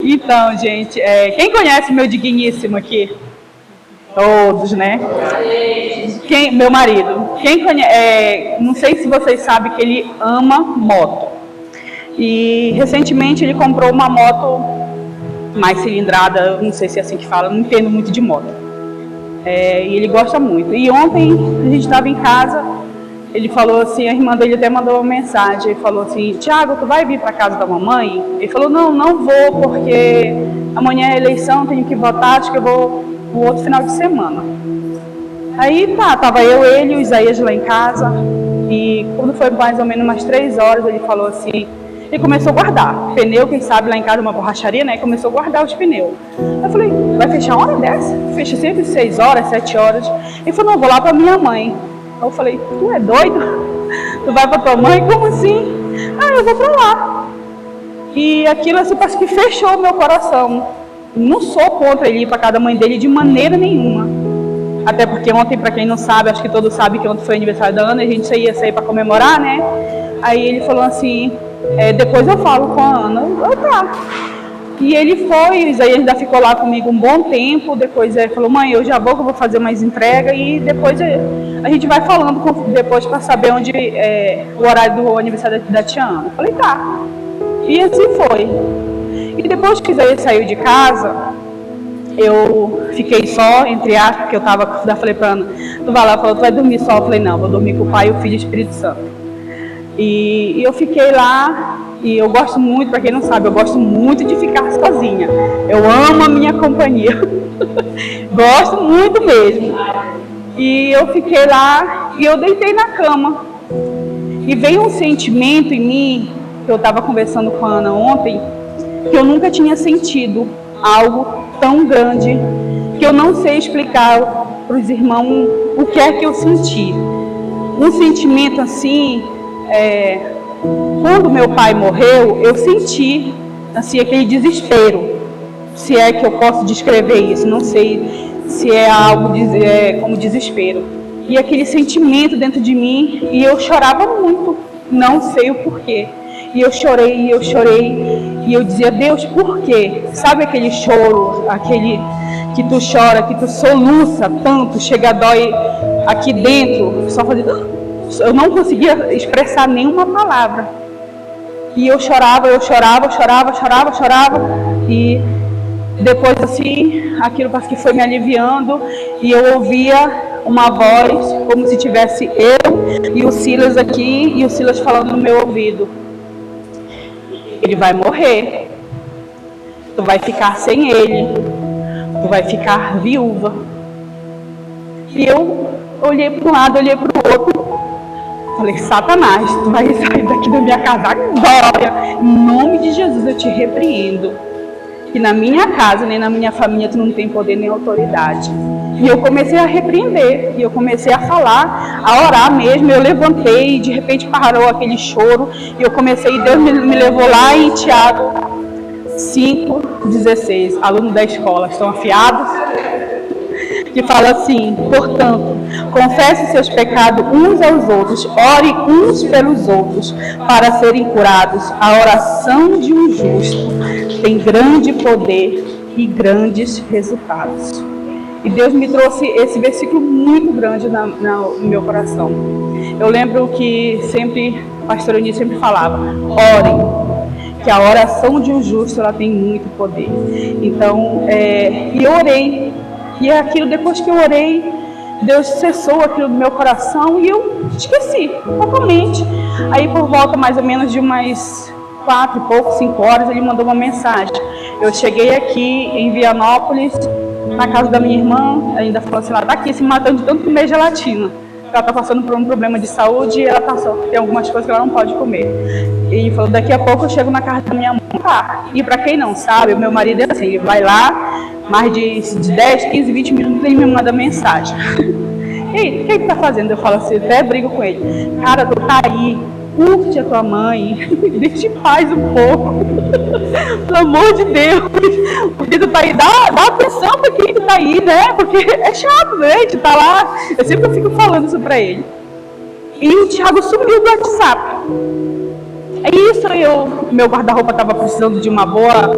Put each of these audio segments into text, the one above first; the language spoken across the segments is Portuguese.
Então, gente, quem conhece meu digníssimo aqui? Todos, né? Meu marido. Quem conhece, não sei se vocês sabem que ele ama moto. E recentemente ele comprou uma moto mais cilindrada, não sei se é assim que fala, não entendo muito de moto. E ele gosta muito. E ontem a gente estava em casa, ele falou assim, a irmã dele até mandou uma mensagem, ele falou assim, Thiago, tu vai vir para casa da mamãe? Ele falou, não vou, porque amanhã é eleição, tenho que votar, acho que eu vou no outro final de semana. Aí tava eu, ele e o Isaías lá em casa, e quando foi mais ou menos umas 3 horas, ele falou assim, ele começou a guardar pneu, quem sabe lá em casa uma borracharia, né, e começou a guardar os pneus. Eu falei, vai fechar uma hora dessa? Fecha sempre 6 horas, 7 horas. Ele falou, não, vou lá pra minha mãe. Eu falei, tu é doido? Tu vai pra tua mãe? Como assim? Eu vou pra lá. E aquilo assim, parece que fechou o meu coração. Não sou contra ele ir pra casa da mãe dele de maneira nenhuma. Até porque ontem, pra quem não sabe, acho que todos sabem que ontem foi aniversário da Ana, a gente ia sair pra comemorar, né? Aí ele falou assim, depois eu falo com a Ana. Tá. E ele foi, o Isaías ainda ficou lá comigo um bom tempo, depois ele falou, mãe, eu já vou, que eu vou fazer mais entrega, e depois a gente vai falando depois para saber onde o horário do aniversário da tia Ana. Eu falei, tá. E assim foi. E depois que o Isaías saiu de casa, eu fiquei só, entre aspas, porque eu falei pra Ana, tu vai lá, falou, tu vai dormir só? Eu falei, não, vou dormir com o Pai, o Filho e o Espírito Santo. E eu fiquei lá, e eu gosto muito, para quem não sabe, eu gosto muito de ficar sozinha. Eu amo a minha companhia. Gosto muito mesmo. E eu fiquei lá, e eu deitei na cama. E veio um sentimento em mim, que eu estava conversando com a Ana ontem, que eu nunca tinha sentido algo tão grande, que eu não sei explicar para os irmãos o que é que eu senti. Um sentimento assim, quando meu pai morreu, eu senti assim, aquele desespero, se é que eu posso descrever isso, não sei se é algo como desespero, e aquele sentimento dentro de mim, e eu chorava muito, não sei o porquê, e eu chorei, e eu dizia, Deus, por quê? Sabe aquele choro, aquele que tu chora, que tu soluça tanto, chega a dói aqui dentro, só fazendo... Eu não conseguia expressar nenhuma palavra. E eu chorava, e depois assim, aquilo parece que foi me aliviando, e eu ouvia uma voz, como se tivesse eu e o Silas aqui, e o Silas falando no meu ouvido, ele vai morrer, tu vai ficar sem ele, tu vai ficar viúva. E eu olhei para um lado, olhei para o outro, falei, Satanás, tu vai sair daqui da minha casa agora. Em nome de Jesus eu te repreendo. Que na minha casa, nem na minha família, tu não tem poder nem autoridade. E eu comecei a repreender. E eu comecei a falar, a orar mesmo. Eu levantei e de repente parou aquele choro. E eu comecei, e Deus me levou lá em Tiago 5,16. Alunos da escola, estão afiados? Que fala assim, portanto, confesse seus pecados uns aos outros, ore uns pelos outros, para serem curados. A oração de um justo tem grande poder e grandes resultados. E Deus me trouxe esse versículo muito grande no meu coração. Eu lembro que sempre, o pastor Eunice sempre falava, orem, que a oração de um justo, ela tem muito poder. Então, e eu orei. E aquilo, depois que eu orei, Deus cessou aquilo do meu coração e eu esqueci, totalmente. Aí por volta mais ou menos de umas 4 e pouco, 5 horas, ele mandou uma mensagem. Eu cheguei aqui em Vianópolis, na casa da minha irmã, ainda falou assim, ela está aqui se matando de tanto comer gelatina. Ela está passando por um problema de saúde e ela tem algumas coisas que ela não pode comer. E ele falou, daqui a pouco eu chego na casa da minha mãe. E para quem não sabe, o meu marido é assim, ele vai lá, mais de 10, 15, 20 minutos ele me manda mensagem. Ei, o que ele tá fazendo? Eu falo assim, até brigo com ele. Cara, tu tá aí, curte a tua mãe, deixa em paz um pouco. Pelo amor de Deus. Porque tu tá aí, dá atenção pra quem tu tá aí, né? Porque é chato, né? A gente tá lá, eu sempre fico falando isso pra ele. E o Thiago sumiu do WhatsApp. É isso, meu guarda-roupa estava precisando de uma boa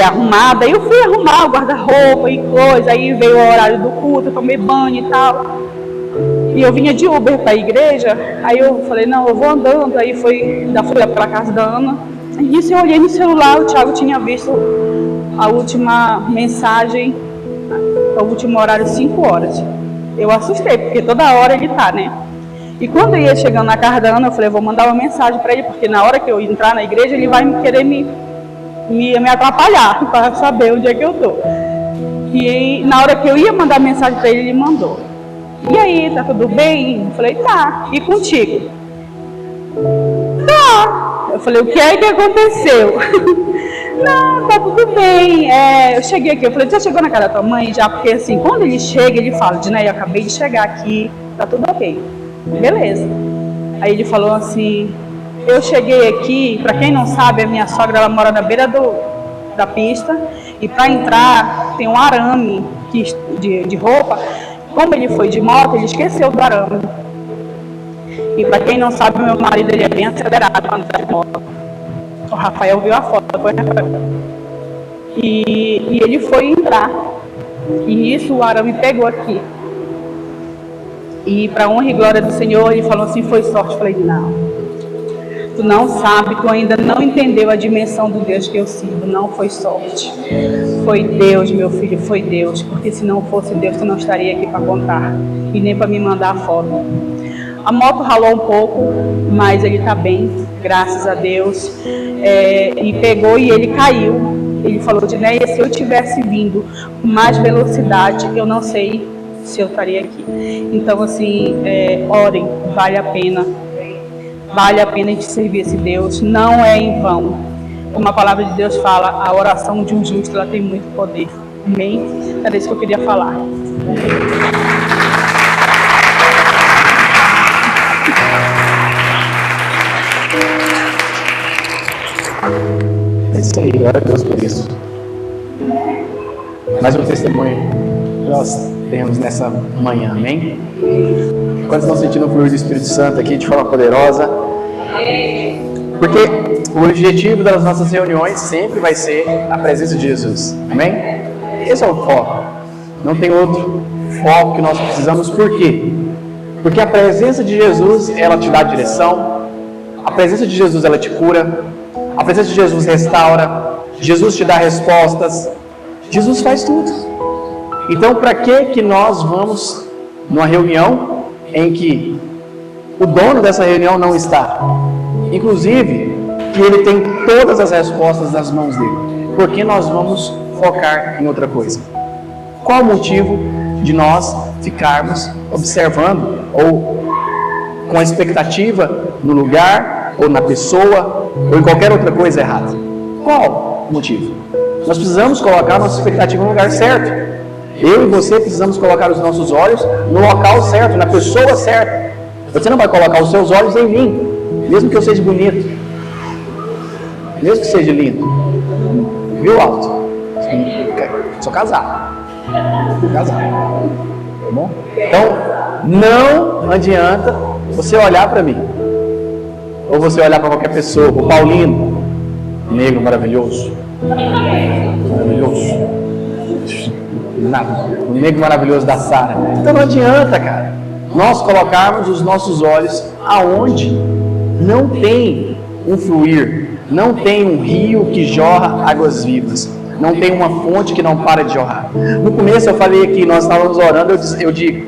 arrumada. Aí eu fui arrumar o guarda-roupa e coisa, aí veio o horário do culto, eu tomei banho e tal. E eu vinha de Uber para a igreja, aí eu falei, não, eu vou andando, aí ainda fui lá para a casa da Ana. E nisso eu olhei no celular, o Thiago tinha visto a última mensagem, o último horário, 5 horas. Eu assustei, porque toda hora ele tá, né? E quando eu ia chegando na casa da Ana, eu falei, vou mandar uma mensagem para ele, porque na hora que eu entrar na igreja, ele vai querer me atrapalhar, para saber onde é que eu tô. E aí, na hora que eu ia mandar mensagem para ele, ele mandou. E aí, tá tudo bem? Eu falei, tá. E contigo? Tá. Eu falei, o que é que aconteceu? Não, tá tudo bem. Eu cheguei aqui, eu falei, já chegou na casa da tua mãe? Já, porque assim, quando ele chega, ele fala, Diné, eu acabei de chegar aqui, tá tudo ok. Beleza. Aí ele falou assim, eu cheguei aqui, pra quem não sabe, a minha sogra, ela mora na beira da pista, e pra entrar tem um arame de roupa. Como ele foi de moto, ele esqueceu do arame. E para quem não sabe, meu marido ele é bem acelerado quando está de moto. O Rafael viu a foto, foi Rafael. E ele foi entrar. E nisso o arame pegou aqui. E para honra e glória do Senhor, ele falou assim, foi sorte. Eu falei, não. Tu não sabe, tu ainda não entendeu a dimensão do Deus que eu sirvo. Não foi sorte. Foi Deus, meu filho, foi Deus. Porque se não fosse Deus, tu não estaria aqui para contar. E nem para me mandar a foto. A moto ralou um pouco, mas ele está bem, graças a Deus. E pegou e ele caiu. Ele falou, Dinéia, se eu tivesse vindo com mais velocidade, eu não sei se eu estaria aqui. Então, assim, orem, vale a pena. Vale a pena a gente servir esse Deus, não é em vão. Como a palavra de Deus fala, a oração de um justo, ela tem muito poder. Amém? Era isso que eu queria falar. É isso aí, glória a Deus por isso. Mais um testemunho que nós temos nessa manhã, amém? Quantos estão sentindo o fluir do Espírito Santo aqui de forma poderosa? Porque o objetivo das nossas reuniões sempre vai ser a presença de Jesus, amém? Esse é o foco. Não tem outro foco que nós precisamos. Por quê? Porque a presença de Jesus, ela te dá direção. A presença de Jesus, ela te cura. A presença de Jesus restaura. Jesus te dá respostas. Jesus faz tudo. Então, para que nós vamos numa reunião em que o dono dessa reunião não está? Inclusive, que ele tem todas as respostas nas mãos dele. Por que nós vamos focar em outra coisa? Qual o motivo de nós ficarmos observando ou com a expectativa no lugar, ou na pessoa, ou em qualquer outra coisa errada? Qual o motivo? Nós precisamos colocar nossa expectativa no lugar certo. Eu e você precisamos colocar os nossos olhos no local certo, na pessoa certa. Você não vai colocar os seus olhos em mim, mesmo que eu seja bonito, mesmo que seja lindo. Viu, Alto? Sou casado. Sou casado. Tá bom? Então, não adianta você olhar para mim, ou você olhar para qualquer pessoa, o Paulino, negro maravilhoso. Maravilhoso. Nada. O negro maravilhoso da Sara. Então não adianta, cara, nós colocarmos os nossos olhos aonde não tem um fluir, não tem um rio que jorra águas vivas, não tem uma fonte que não para de jorrar. No começo eu falei aqui, nós estávamos orando, eu digo,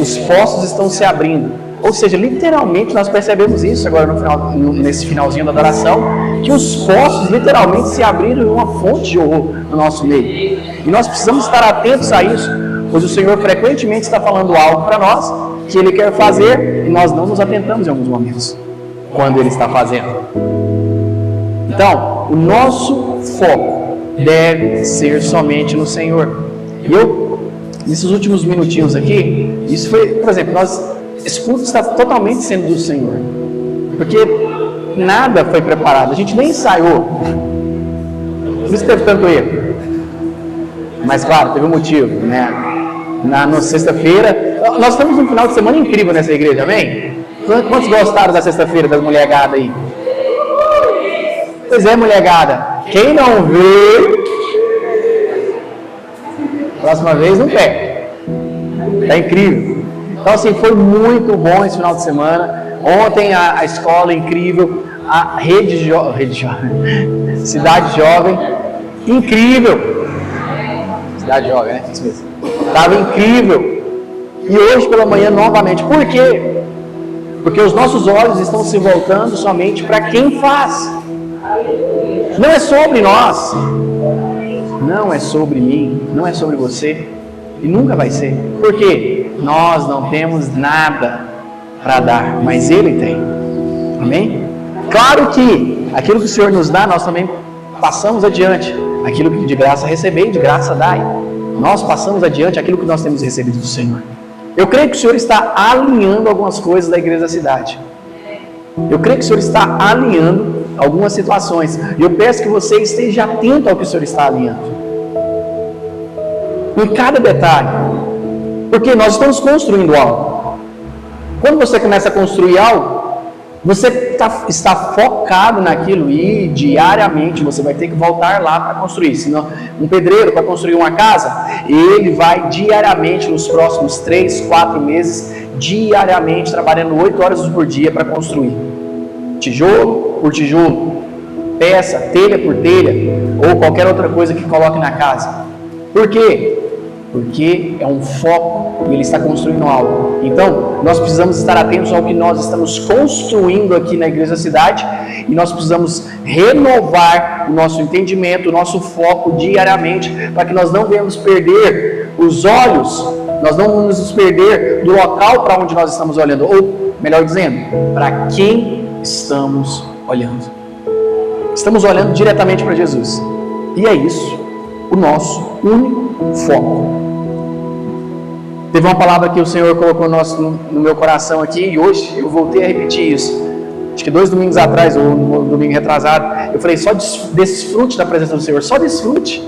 os poços estão se abrindo. Ou seja, literalmente nós percebemos isso agora nesse finalzinho da adoração, que os poços literalmente se abriram e uma fonte jorrou no nosso meio. E nós precisamos estar atentos a isso, pois o Senhor frequentemente está falando algo para nós que Ele quer fazer e nós não nos atentamos em alguns momentos quando Ele está fazendo. Então, o nosso foco deve ser somente no Senhor. E eu, nesses últimos minutinhos aqui, isso foi, por exemplo, esse culto está totalmente sendo do Senhor, porque nada foi preparado, a gente nem ensaiou, por isso teve tanto erro. Mas claro, teve um motivo, né? Na sexta-feira, nós estamos num final de semana incrível nessa igreja, amém? Quantos gostaram da sexta-feira das mulher gada aí? Pois é, mulher gada. Quem não vê, próxima vez não perde. É incrível. Então, assim, foi muito bom esse final de semana. Ontem a escola incrível, a rede jovem, Cidade Jovem, incrível. Cidade Jovem, né? Isso mesmo. Estava incrível. E hoje pela manhã novamente. Por quê? Porque os nossos olhos estão se voltando somente para quem faz. Não é sobre nós. Não é sobre mim. Não é sobre você. E nunca vai ser. Por quê? Nós não temos nada para dar, mas Ele tem. Amém? Claro que aquilo que o Senhor nos dá, nós também passamos adiante. Aquilo que de graça recebei, de graça dai. Nós passamos adiante aquilo que nós temos recebido do Senhor. Eu creio que o Senhor está alinhando algumas coisas da igreja da cidade. Eu creio que o Senhor está alinhando algumas situações. E eu peço que você esteja atento ao que o Senhor está alinhando. Em cada detalhe. Porque nós estamos construindo algo. Quando você começa a construir algo, você está focado naquilo e diariamente você vai ter que voltar lá para construir. Senão, um pedreiro para construir uma casa, ele vai diariamente nos próximos 3, 4 meses, diariamente trabalhando 8 horas por dia para construir. Tijolo por tijolo, peça, telha por telha, ou qualquer outra coisa que coloque na casa. Por quê? Porque é um foco e ele está construindo algo. Então, nós precisamos estar atentos ao que nós estamos construindo aqui na Igreja da Cidade e nós precisamos renovar o nosso entendimento, o nosso foco diariamente, para que nós não venhamos perder os olhos, nós não vamos nos perder do local para onde nós estamos olhando, ou, melhor dizendo, para quem estamos olhando. Estamos olhando diretamente para Jesus. E é isso, o nosso único foco. Teve uma palavra que o Senhor colocou no meu coração aqui, e hoje eu voltei a repetir isso. Acho que 2 domingos atrás, ou no domingo retrasado, eu falei, só desfrute da presença do Senhor, só desfrute.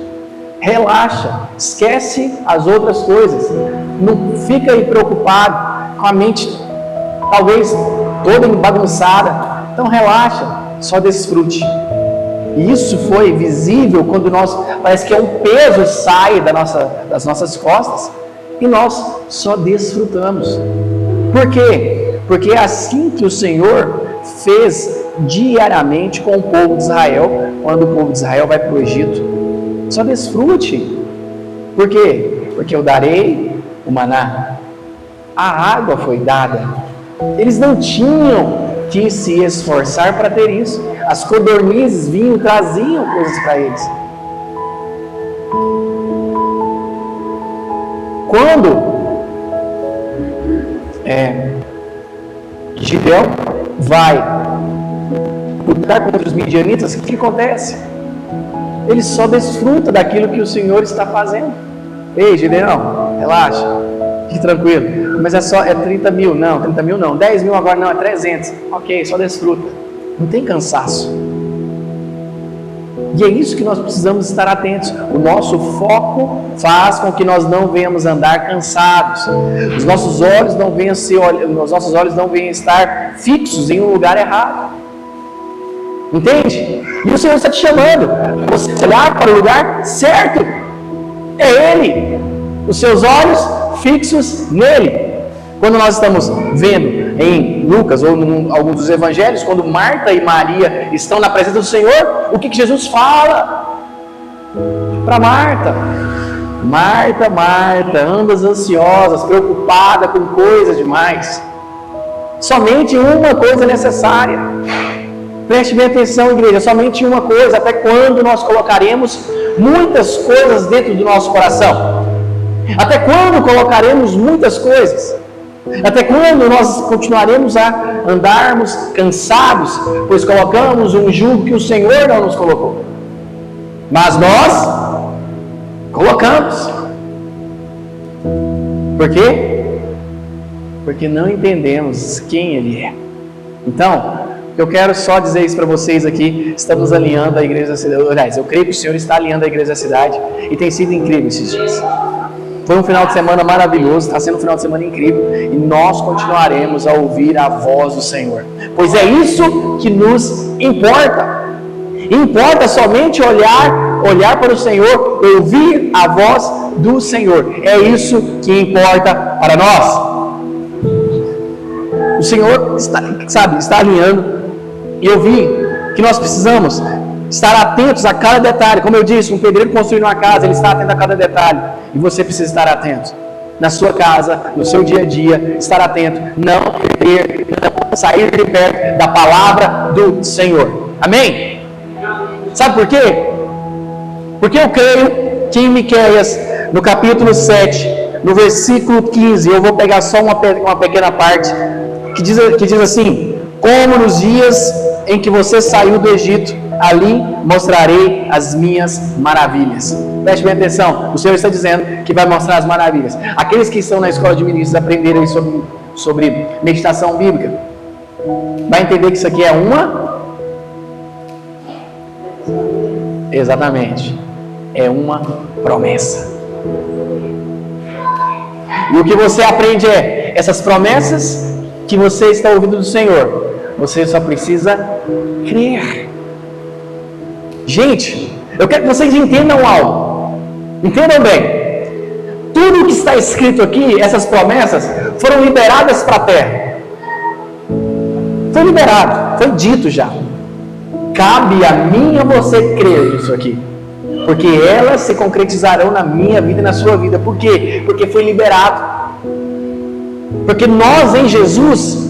Relaxa, esquece as outras coisas. Não fica aí preocupado, com a mente talvez toda bagunçada. Então relaxa, só desfrute. E isso foi visível quando parece que um peso sai das nossas costas e nós só desfrutamos. Por quê? Porque é assim que o Senhor fez diariamente com o povo de Israel, quando o povo de Israel vai para o Egito. Só desfrute. Por quê? Porque eu darei o maná. A água foi dada. Eles não tinham que se esforçar para ter isso. As codornizes vinham e traziam coisas para eles. Quando Gideão vai lutar contra os midianitas, o que acontece? Ele só desfruta daquilo que o Senhor está fazendo. Ei, Gideão, relaxa, fique tranquilo. Mas é 30 mil, não, 30 mil não, 10 mil agora não, é 300. Ok, só desfruta. Não tem cansaço. E é isso que nós precisamos estar atentos. O nosso foco faz com que nós não venhamos andar cansados. Os nossos olhos não venham estar fixos em um lugar errado. Entende? E o Senhor está te chamando para você olhar para o lugar certo. É Ele. Os seus olhos fixos nele. Quando nós estamos vendo em Lucas ou em alguns dos evangelhos, quando Marta e Maria estão na presença do Senhor, o que Jesus fala para Marta? Marta, Marta, andas ansiosas, preocupada com coisas demais. Somente uma coisa é necessária. Preste bem atenção, igreja, somente uma coisa. Até quando nós colocaremos muitas coisas dentro do nosso coração? Até quando colocaremos muitas coisas? Até quando nós continuaremos a andarmos cansados, pois colocamos um jugo que o Senhor não nos colocou? Mas nós colocamos. Por quê? Porque não entendemos quem Ele é. Então, eu quero só dizer isso para vocês aqui. Estamos alinhando a igreja da cidade. Aliás, eu creio que o Senhor está alinhando a igreja da cidade e tem sido incrível esses dias. Foi um final de semana maravilhoso, está sendo um final de semana incrível e nós continuaremos a ouvir a voz do Senhor, pois é isso que nos importa. Importa somente olhar para o Senhor, ouvir a voz do Senhor. É isso que importa para nós. O Senhor está alinhando. E eu vi que nós precisamos estar atentos a cada detalhe. Como eu disse, um pedreiro construindo uma casa, ele está atento a cada detalhe. E você precisa estar atento. Na sua casa, no seu dia a dia, estar atento. Não perder, não sair de perto da palavra do Senhor. Amém? Sabe por quê? Porque eu creio que em Miqueias, no capítulo 7, no versículo 15, eu vou pegar só uma pequena parte, que diz assim: como nos dias em que você saiu do Egito, ali mostrarei as minhas maravilhas. Preste bem atenção, o Senhor está dizendo que vai mostrar as maravilhas. Aqueles que estão na escola de ministros aprenderem sobre meditação bíblica, vai entender que isso aqui é exatamente, é uma promessa. E o que você aprende é, essas promessas que você está ouvindo do Senhor, você só precisa crer. Gente, eu quero que vocês entendam algo. Entendam bem. Tudo que está escrito aqui, essas promessas, foram liberadas para a terra. Foi liberado, foi dito já. Cabe a mim e a você crer nisso aqui. Porque elas se concretizarão na minha vida e na sua vida. Por quê? Porque foi liberado. Porque nós em Jesus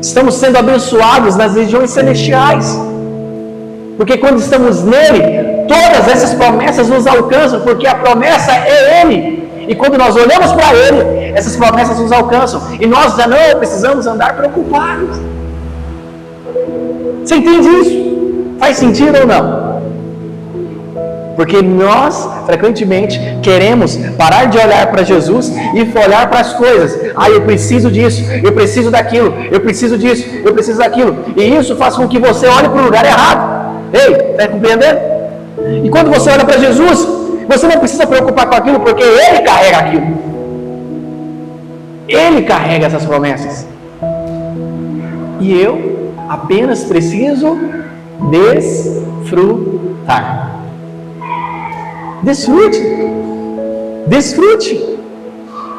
estamos sendo abençoados nas regiões celestiais. Porque quando estamos nele, todas essas promessas nos alcançam, porque a promessa é Ele. E quando nós olhamos para Ele, essas promessas nos alcançam. E nós já não precisamos andar preocupados. Você entende isso? Faz sentido ou não? Porque nós, frequentemente, queremos parar de olhar para Jesus e olhar para as coisas. Eu preciso disso, eu preciso daquilo, eu preciso disso, eu preciso daquilo. E isso faz com que você olhe para o lugar errado. Ei, está compreendendo? E quando você olha para Jesus, você não precisa preocupar com aquilo, porque Ele carrega aquilo. Ele carrega essas promessas. E eu apenas preciso desfrutar. Desfrute. Desfrute.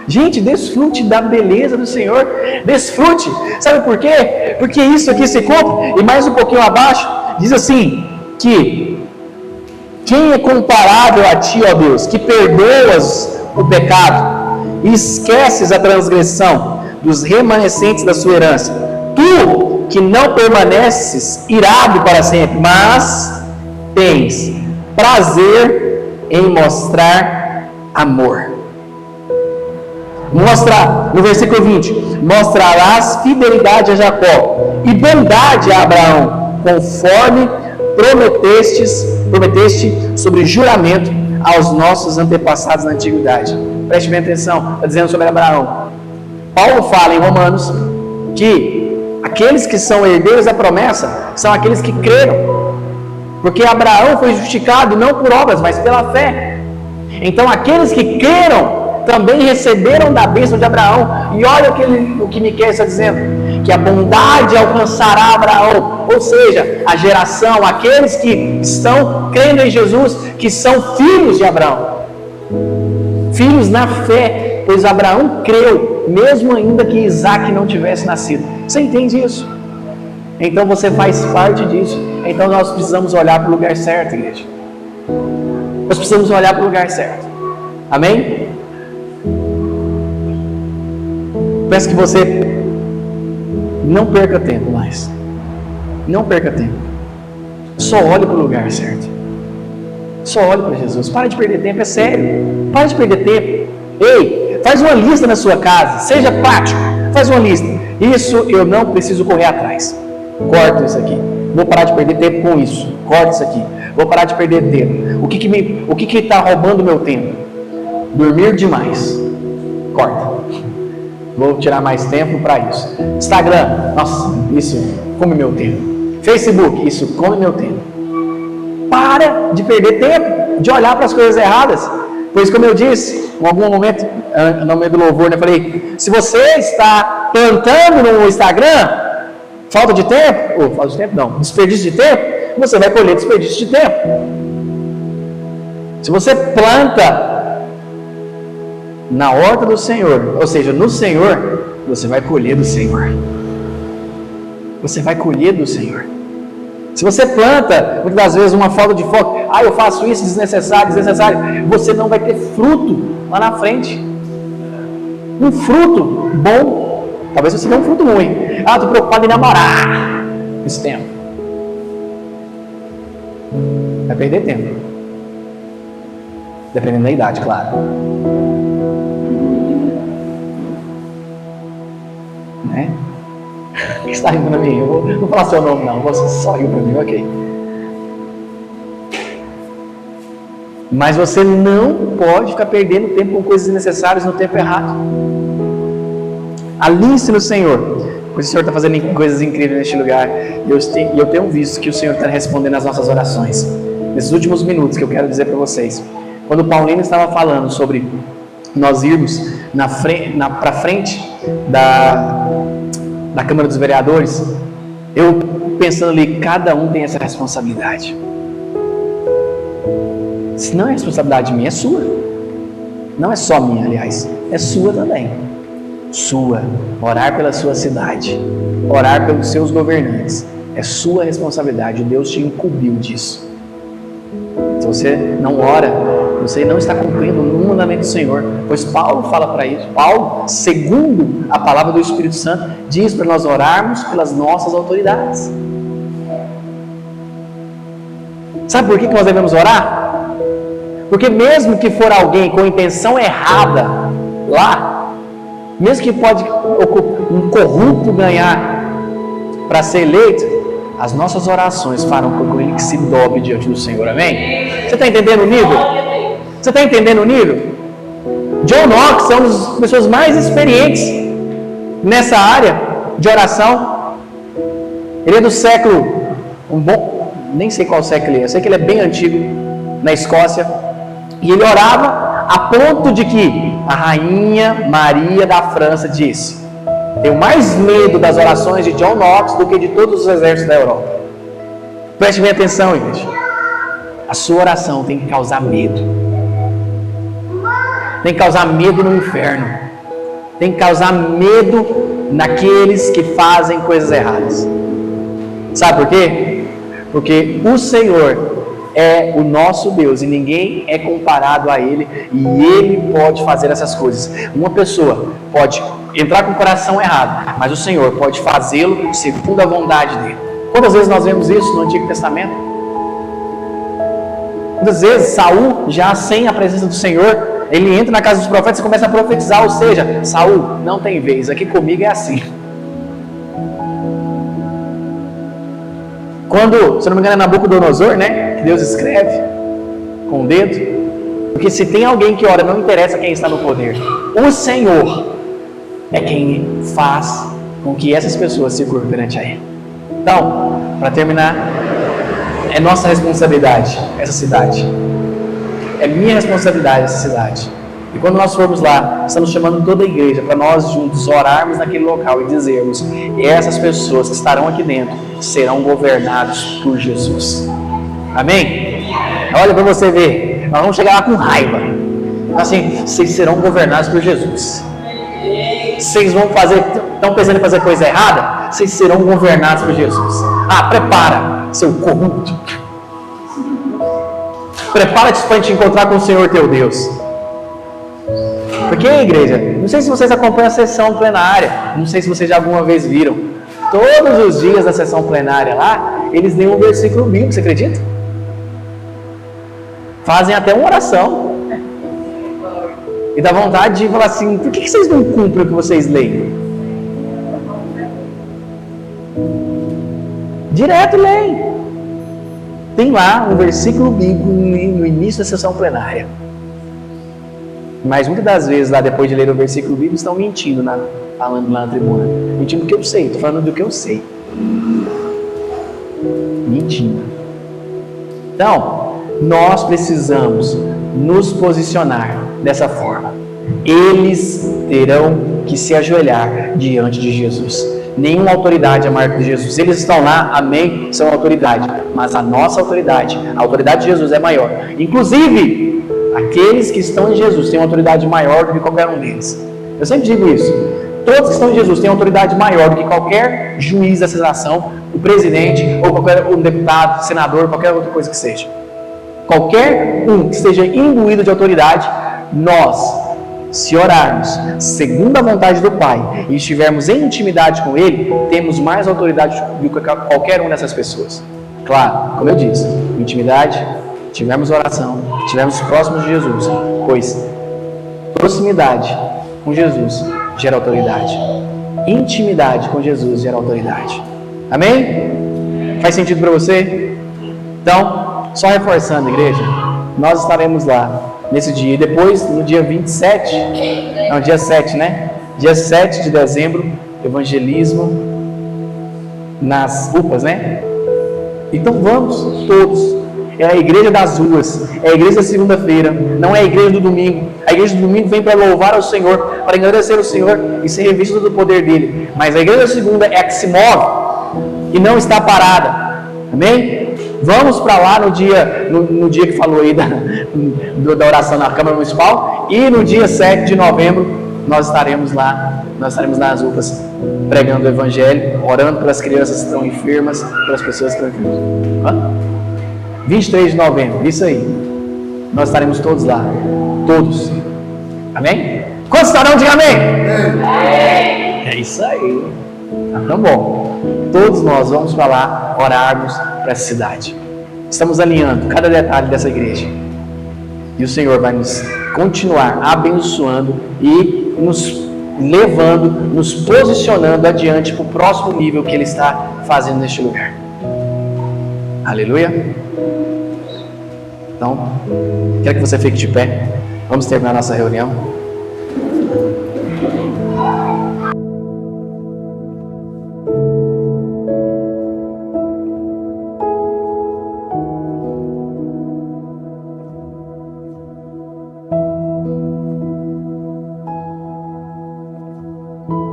Gente, desfrute da beleza do Senhor. Desfrute. Sabe por quê? Porque isso aqui se cumpre. E mais um pouquinho abaixo, diz assim, que quem é comparável a ti, ó Deus, que perdoas o pecado e esqueces a transgressão dos remanescentes da sua herança. Tu, que não permaneces irado para sempre, mas tens prazer em mostrar amor. Mostra, no versículo 20, mostrarás fidelidade a Jacó e bondade a Abraão, conforme prometeste sobre juramento aos nossos antepassados na antiguidade. Preste bem atenção, está dizendo sobre Abraão. Paulo fala em Romanos que aqueles que são herdeiros da promessa são aqueles que creram. Porque Abraão foi justificado não por obras, mas pela fé. Então aqueles que creram também receberam da bênção de Abraão. E olha o que Miqueias está dizendo: que a bondade alcançará Abraão, ou seja, a geração, aqueles que estão crendo em Jesus, que são filhos de Abraão, filhos na fé, pois Abraão creu, mesmo ainda que Isaac não tivesse nascido. Você entende isso? Então você faz parte disso. Então nós precisamos olhar para o lugar certo, igreja. Nós precisamos olhar para o lugar certo. Amém? Peço que você não perca tempo mais. Não perca tempo. Só olhe para o lugar certo. Só olhe para Jesus. Para de perder tempo, é sério. Para de perder tempo. Ei, faz uma lista na sua casa. Seja prático. Faz uma lista. Isso eu não preciso correr atrás. Corta isso aqui. Vou parar de perder tempo com isso. Corta isso aqui. Vou parar de perder tempo. O que está roubando o meu tempo? Dormir demais. Corta. Vou tirar mais tempo para isso. Instagram. Nossa, isso come meu tempo. Facebook. Isso come meu tempo. Para de perder tempo. De olhar para as coisas erradas. Pois, como eu disse, em algum momento, no meio do louvor, eu falei: se você está plantando no Instagram, falta de tempo, desperdício de tempo, você vai colher desperdício de tempo. Se você planta na horta do Senhor, ou seja, no Senhor, você vai colher do Senhor. Você vai colher do Senhor. Se você planta, muitas das vezes, uma falta de foco, eu faço isso, desnecessário, você não vai ter fruto lá na frente. Um fruto bom, talvez você tenha um fruto ruim. Estou preocupado em namorar esse tempo. Vai perder tempo. Dependendo da idade, claro. Né? O que está rindo para mim? Eu não vou falar seu nome, não. Você só riu para mim, ok. Mas você não pode ficar perdendo tempo com coisas desnecessárias no tempo errado. Aliste no Senhor. Pois o Senhor está fazendo coisas incríveis neste lugar. E eu tenho visto que o Senhor está respondendo às nossas orações. Nesses últimos minutos que eu quero dizer para vocês. Quando o Paulino estava falando sobre nós irmos para frente da Câmara dos Vereadores, eu pensando ali, cada um tem essa responsabilidade. Se não é responsabilidade minha, é sua. Não é só minha, aliás, é sua também. Sua. Orar pela sua cidade, orar pelos seus governantes, é sua responsabilidade. Deus te incumbiu disso. Se você não ora, você não está cumprindo o mandamento do Senhor, pois Paulo fala para isso. Paulo, segundo a palavra do Espírito Santo, diz para nós orarmos pelas nossas autoridades. Sabe por que nós devemos orar? Porque mesmo que for alguém com intenção errada lá, mesmo que pode um corrupto ganhar para ser eleito, as nossas orações farão com que ele se dobre diante do Senhor, amém? Você está entendendo o nível? Você está entendendo o nível? John Knox é uma das pessoas mais experientes nessa área de oração. Ele é do século, nem sei qual século ele é, eu sei que ele é bem antigo, na Escócia, e ele orava a ponto de que a rainha Maria da França disse: tenho mais medo das orações de John Knox do que de todos os exércitos da Europa. Preste bem atenção, igreja. A sua oração tem que causar medo. Tem que causar medo no inferno. Tem que causar medo naqueles que fazem coisas erradas. Sabe por quê? Porque o Senhor é o nosso Deus e ninguém é comparado a Ele, e Ele pode fazer essas coisas. Uma pessoa pode entrar com o coração errado, mas o Senhor pode fazê-lo segundo a vontade dEle. Quantas vezes nós vemos isso no Antigo Testamento? Muitas vezes Saul, já sem a presença do Senhor, ele entra na casa dos profetas e começa a profetizar, ou seja, Saul, não tem vez, aqui comigo é assim. Quando, se não me engano, é Nabucodonosor, né? Que Deus escreve com o dedo. Porque se tem alguém que ora, não interessa quem está no poder. O Senhor é quem faz com que essas pessoas se curvem perante a Ele. Então, para terminar, é nossa responsabilidade essa cidade. É minha responsabilidade essa cidade. E quando nós formos lá, estamos chamando toda a igreja para nós juntos orarmos naquele local e dizermos: essas pessoas que estarão aqui dentro serão governados por Jesus. Amém? Olha para você ver, nós vamos chegar lá com raiva. Assim, vocês serão governados por Jesus. Vocês estão pensando em fazer coisa errada? Vocês serão governados por Jesus. Prepara, seu corrupto. Prepara-te para te encontrar com o Senhor teu Deus. Porque, igreja, não sei se vocês acompanham a sessão plenária, não sei se vocês já alguma vez viram, todos os dias da sessão plenária lá, eles leem um versículo bíblico, você acredita? Fazem até uma oração. E dá vontade de falar assim: por que vocês não cumprem o que vocês leem? Direto leem. Tem lá um versículo bíblico no início da sessão plenária. Mas muitas das vezes, lá depois de ler o versículo bíblico, estão mentindo, falando lá na tribuna. Mentindo do que eu sei, estou falando do que eu sei. Mentindo. Então, nós precisamos nos posicionar dessa forma. Eles terão que se ajoelhar diante de Jesus. Nenhuma autoridade é maior que Jesus. Eles estão lá, amém, são autoridade. Mas a nossa autoridade, a autoridade de Jesus é maior. Inclusive, aqueles que estão em Jesus têm uma autoridade maior do que qualquer um deles. Eu sempre digo isso. Todos que estão em Jesus têm uma autoridade maior do que qualquer juiz dessa nação, o presidente, ou qualquer um deputado, senador, qualquer outra coisa que seja. Qualquer um que esteja imbuído de autoridade, nós, se orarmos segundo a vontade do Pai e estivermos em intimidade com Ele, temos mais autoridade do que qualquer uma dessas pessoas. Claro, como eu disse, intimidade, tivermos oração, estivermos próximos de Jesus, pois proximidade com Jesus gera autoridade. Intimidade com Jesus gera autoridade. Amém? Faz sentido para você? Então, só reforçando, igreja, nós estaremos lá nesse dia. E depois, no dia 27, não, dia 7, né? Dia 7 de dezembro, evangelismo nas UPAs, né? Então vamos todos. É a igreja das ruas, é a igreja da segunda-feira, não é a igreja do domingo. A igreja do domingo vem para louvar ao Senhor, para agradecer ao Senhor e ser revestido do poder dele. Mas a igreja da segunda é a que se move e não está parada. Amém? Vamos para lá no dia que falou aí da oração na Câmara Municipal, e no dia 7 de novembro nós estaremos lá, nós estaremos nas UPAs pregando o Evangelho, orando pelas crianças que estão enfermas, pelas pessoas que estão enfermas. 23 de novembro, isso aí. Nós estaremos todos lá, todos. Amém? Quantos estarão? Diga amém. É isso aí. Então bom, todos nós vamos para lá orarmos para essa cidade. Estamos alinhando cada detalhe dessa igreja. E o Senhor vai nos continuar abençoando e nos levando, nos posicionando adiante para o próximo nível que Ele está fazendo neste lugar. Aleluia. Então, quero que você fique de pé. Vamos terminar nossa reunião.